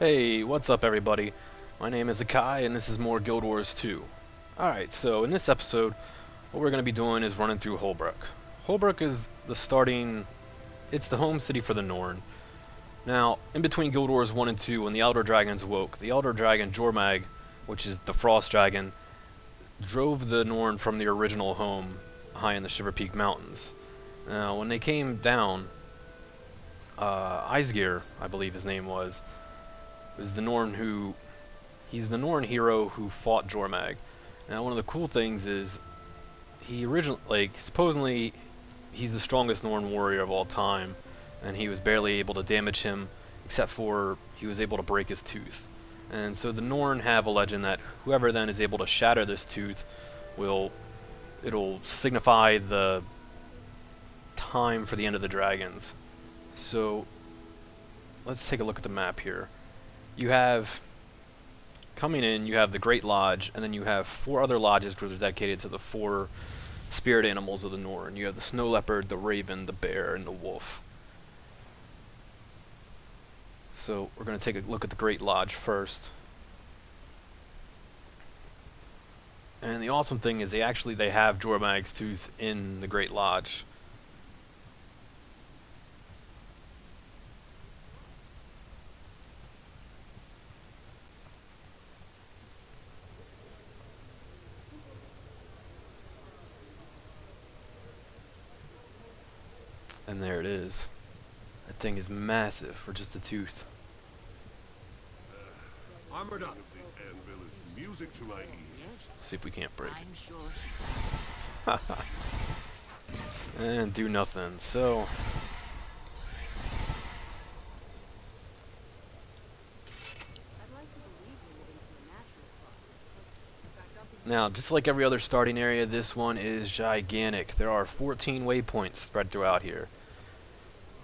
Hey, what's up everybody? My name is Akai and this is more Guild Wars 2. Alright, so in this episode, what we're going to be doing is running through Hoelbrak. Hoelbrak is it's the home city for the Norn. Now, in between Guild Wars 1 and 2, when the Elder Dragons awoke, the Elder Dragon Jormag, which is the Frost Dragon, drove the Norn from their original home high in the Shiver Peak Mountains. Now, when they came down, Aisgir, I believe his name was he's the Norn hero who fought Jormag. Now, one of the cool things is supposedly he's the strongest Norn warrior of all time, and he was barely able to damage him, except for he was able to break his tooth. And so the Norn have a legend that whoever then is able to shatter this tooth it'll signify the time for the end of the dragons. So let's take a look at the map here. Coming in, you have the Great Lodge, and then you have 4 other lodges which are dedicated to the 4 spirit animals of the Norn. You have the Snow Leopard, the Raven, the Bear, and the Wolf. So we're going to take a look at the Great Lodge first. And the awesome thing is they have Jormag's tooth in the Great Lodge. And there it is. That thing is massive for just a tooth. Armored up. Music to my ears. Let's see if we can't break it. And do nothing. So now, just like every other starting area, this one is gigantic. There are 14 waypoints spread throughout here.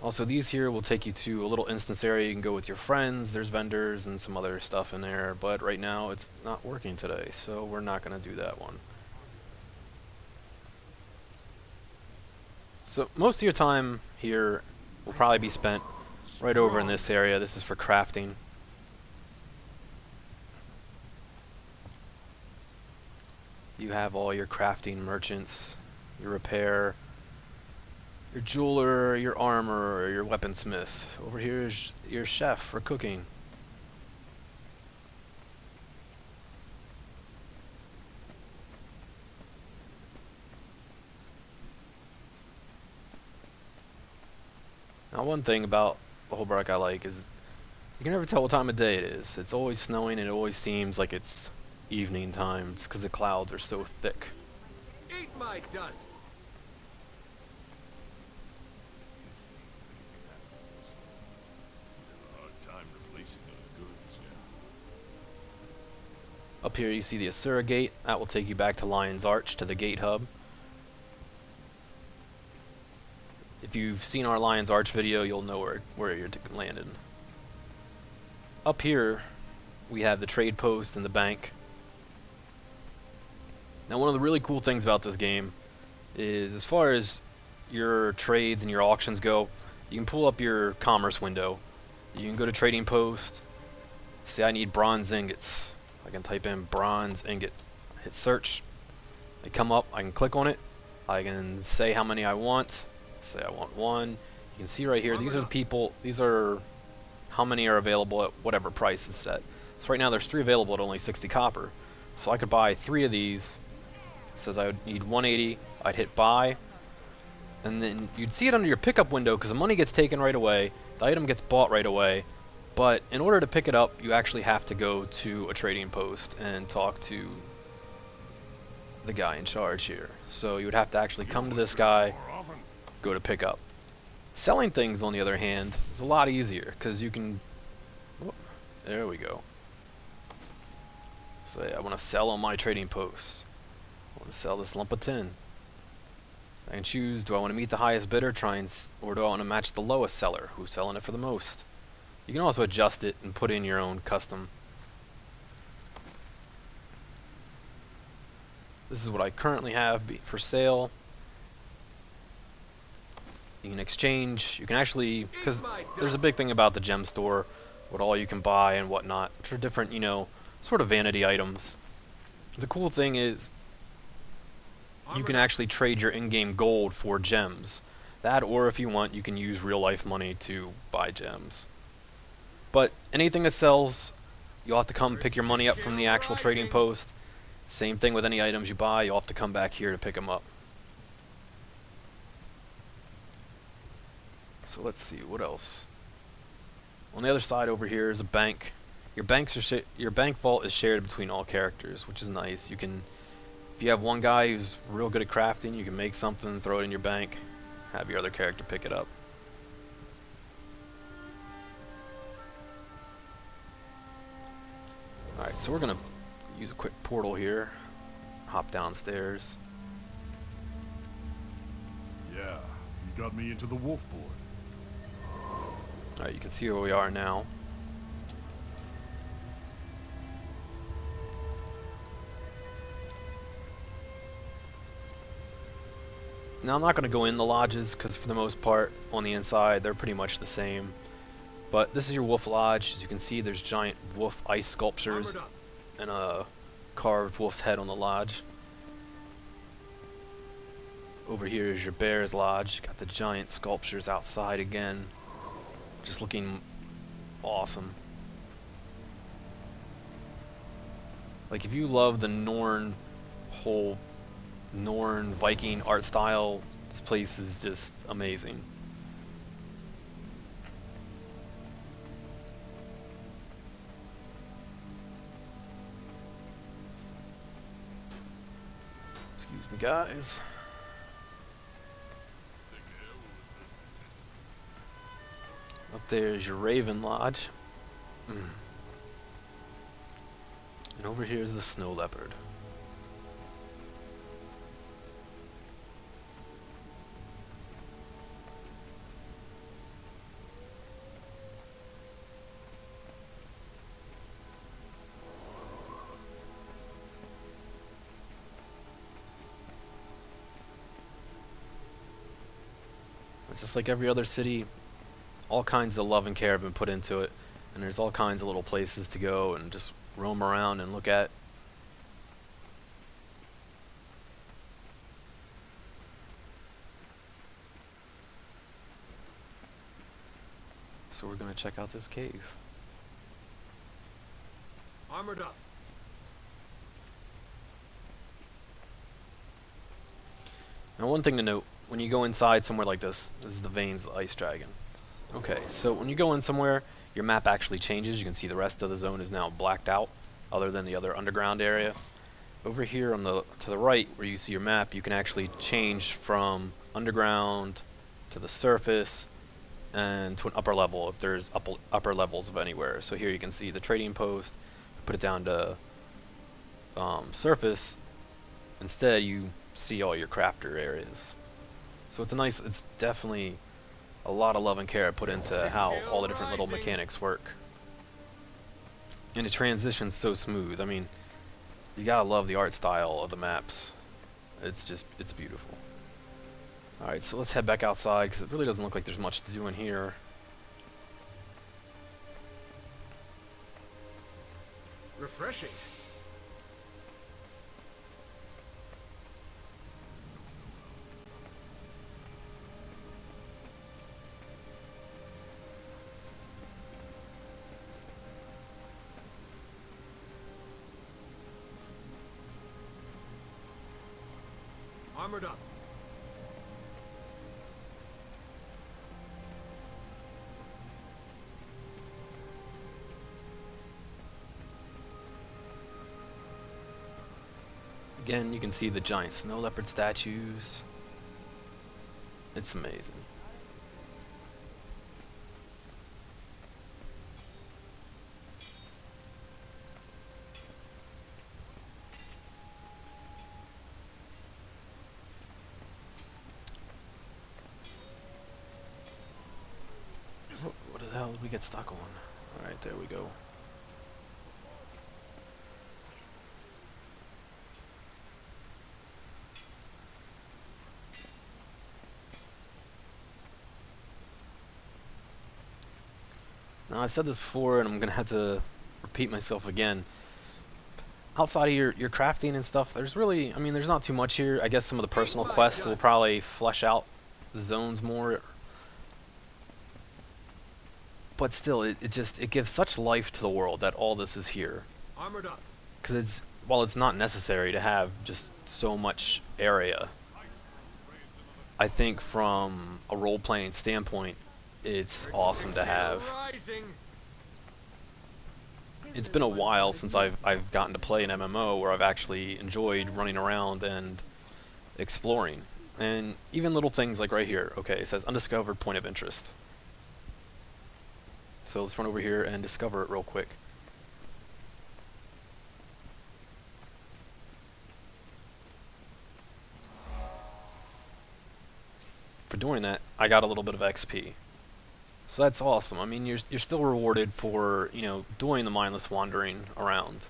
Also, these here will take you to a little instance area. You can go with your friends. There's vendors and some other stuff in there, but right now it's not working today, so we're not going to do that one. So most of your time here will probably be spent right over in this area. This is for crafting. You have all your crafting merchants, your repair, your jeweler, your armor, your weaponsmith. Over here is your chef for cooking. Now, one thing about the Hoelbrak I like is you can never tell what time of day it is. It's always snowing and it always seems like it's evening time. It's because the clouds are so thick. Eat my dust. Up here you see the Asura Gate. That will take you back to Lion's Arch, to the gate hub. If you've seen our Lion's Arch video, you'll know where you're landed. Up here we have the trade post and the bank. Now, one of the really cool things about this game is, as far as your trades and your auctions go, you can pull up your commerce window. You can go to trading post, say I need bronze ingots. I can type in bronze ingot, hit search. They come up, I can click on it. I can say how many I want. Say I want 1. You can see right here, these are how many are available at whatever price is set. So right now there's 3 available at only 60 copper. So I could buy 3 of these. It says I would need 180. I'd hit buy, and then you'd see it under your pickup window because the money gets taken right away, the item gets bought right away. But in order to pick it up, you actually have to go to a trading post and talk to the guy in charge here. So you would have to actually come to this guy, go to pick up. Selling things, on the other hand, is a lot easier because you can. Oh, there we go. Say I want to sell on my trading post. I want to sell this lump of tin. I can choose, do I want to meet the highest bidder, or do I want to match the lowest seller, who's selling it for the most? You can also adjust it and put in your own custom. This is what I currently have for sale. You can exchange, you can actually, because there's a big thing about the gem store. what all you can buy and whatnot, which are different, you know, sort of vanity items. The cool thing is you can actually trade your in-game gold for gems. That, or if you want, you can use real-life money to buy gems. But anything that sells, you'll have to come pick your money up from the actual trading post. Same thing with any items you buy, you'll have to come back here to pick them up. So let's see, what else? On the other side over here is a bank. Your bank vault is shared between all characters, which is nice. You can, if you have one guy who's real good at crafting, you can make something, throw it in your bank, have your other character pick it up. Alright, so we're gonna use a quick portal here. Hop downstairs. Yeah, you got me into the wolf board. Alright, you can see where we are now. Now I'm not going to go in the lodges because for the most part on the inside they're pretty much the same. But this is your wolf lodge. As you can see, there's giant wolf ice sculptures and a carved wolf's head on the lodge. Over here is your bear's lodge. Got the giant sculptures outside again. Just looking awesome. Like if you love the whole Norn Viking art style, this place is just amazing. Excuse me, guys. Up there is your Raven Lodge. And over here is the Snow Leopard. It's just like every other city, all kinds of love and care have been put into it, and there's all kinds of little places to go and just roam around and look at. So we're going to check out this cave. Armored up. Now one thing to note, when you go inside somewhere like this is the Veins of the Ice Dragon. Okay, so when you go in somewhere, your map actually changes. You can see the rest of the zone is now blacked out, other than the other underground area. Over here on the to the right, where you see your map, you can actually change from underground to the surface and to an upper level if there's upper levels of anywhere. So here you can see the trading post. Put it down to surface. Instead, you see all your crafter areas. So it's definitely a lot of love and care put into how all the different little mechanics work. And it transitions so smooth. I mean, you gotta love the art style of the maps. It's beautiful. Alright, so let's head back outside because it really doesn't look like there's much to do in here. Refreshing. Armored up. Again, you can see the giant snow leopard statues. It's amazing. What the hell did we get stuck on? Alright, there we go. Now Now, I've said this before, and I'm going to have to repeat myself again. Outside of your crafting and stuff, there's really, I mean, there's not too much here. I guess some of the personal quests will probably flesh out the zones more. But still, it gives such life to the world that all this is here. Armored up. Because while it's not necessary to have just so much area, I think from a role-playing standpoint, it's awesome to have. Rising. It's been a while since I've gotten to play an MMO where I've actually enjoyed running around and exploring. And even little things like right here, okay, it says undiscovered point of interest. So let's run over here and discover it real quick. For doing that, I got a little bit of XP. So that's awesome. I mean, you're still rewarded for, you know, doing the mindless wandering around.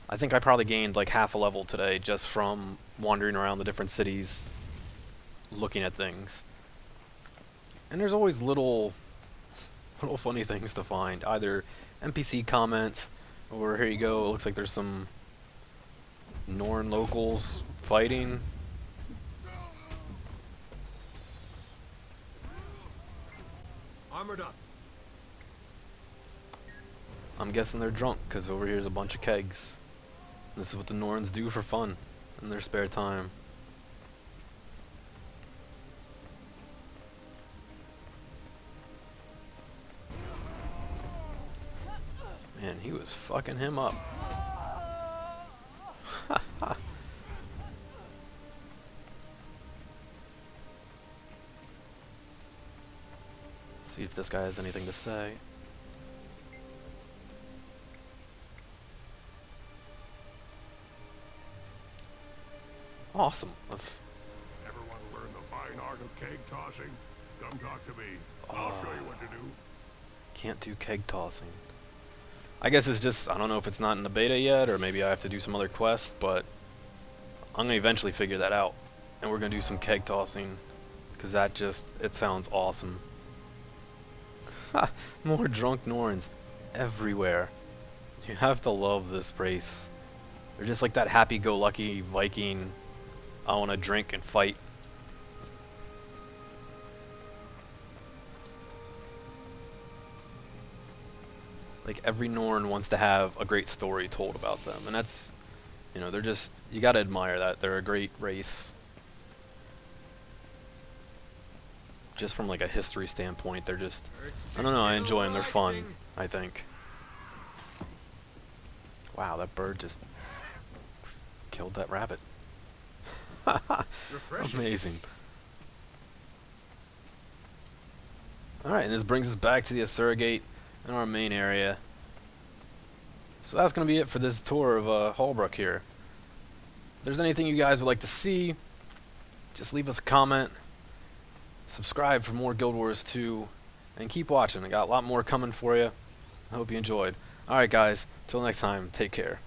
I think I probably gained like half a level today just from wandering around the different cities, looking at things. And there's always little funny things to find. Either NPC comments, or here you go, it looks like there's some Norn locals fighting. Armored up. I'm guessing they're drunk, because over here's a bunch of kegs. This is what the Norns do for fun in their spare time. Man, he was fucking him up. See if this guy has anything to say. Awesome. Let's. Ever want to learn the fine art of keg tossing? Come talk to me. I'll show you what to do. Can't do keg tossing. I guess it's just, I don't know if it's not in the beta yet, or maybe I have to do some other quests, but I'm going to eventually figure that out. And we're going to do some keg tossing, because that just, it sounds awesome. More drunk Norns everywhere. You have to love this race. They're just like that happy-go-lucky Viking, I want to drink and fight. Like every Norn wants to have a great story told about them, and that's, you know, they're just, you gotta admire that. They're a great race. Just from like a history standpoint, they're just, I don't know, I enjoy them, they're fun, I think. Wow, that bird just killed that rabbit. Amazing. Alright, and this brings us back to the Asura Gate in our main area. So that's going to be it for this tour of Hoelbrak here. If there's anything you guys would like to see, just leave us a comment. Subscribe for more Guild Wars 2, and keep watching. I got a lot more coming for you. I hope you enjoyed. Alright guys, till next time, take care.